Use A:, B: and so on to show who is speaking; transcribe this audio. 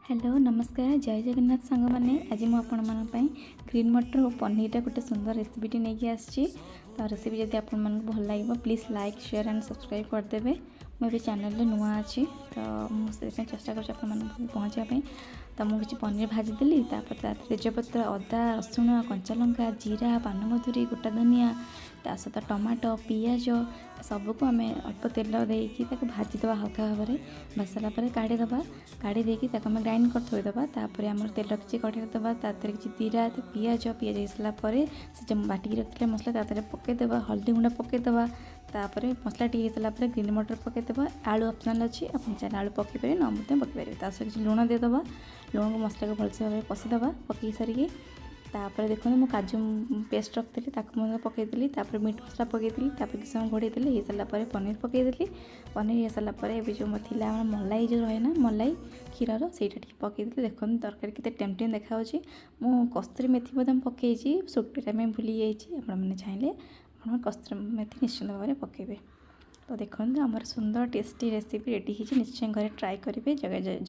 A: Hello नमस्कार जय जगन्नाथ सांग मैंने आज मुझे ग्रीन मटर और पनीर गोटे सुंदर रेसिपीटी नहीं आसी। तो रेसिपी जब आप भल लगे please like share and subscribe करदे। मुझे चैनल नुआ अच्छी तो मुझे चेष्टा कर पहुँचापी। तो मुझे किसी पनीर भाजीदेली तेजपत्र अदा रसुण कंचा लंका जीरा पानमधुरी गोटा धनिया ता सहित टमाटो पियाज सबको आम अल्प तेल देकी भाजीद हल्का भाव में भाजी सारापर काढ़ीदे काढ़ी आम ग्राइंड कर थोदेबा। आम तेल किसी कढ़ाई देवा किसी जीरा पियाज पियाज हो सारापर से जो बाटिक रखिले मसला पकईदे हल्दी गुंडा पकईदे तापर मसला टी सारापर ग्रीन मटर पकईदे आलू ऑप्शनल अच्छी आप चाहे आलू पकईपर न पकईपर किसी लुण देदेबा लुण को मसला को भलसे भाव कषिदेबा पकई सारिकी तापर देखो मु काजू पेस्ट रखी पकईदेली मीट मसला पकईदेली किसी समय घोड़ेदेली हो सारापर पनीर पकईदेली पनीर हो सारापर ये जो थी मलाई जो रहे ना मलाई क्षीर से पकईदेली। देखो तरकारी केते टेम्पटिंग देखा मु कस्तूरी मेथी पकई सुटटा में भूली जाइए आपने चाहिए आप कस्तूरी मेथी निश्चित भाव में पकईबे। तो देखो आमर सुंदर टेस्टी रेसिपी रेडी निश्चय घरे ट्राए करेंगे। जय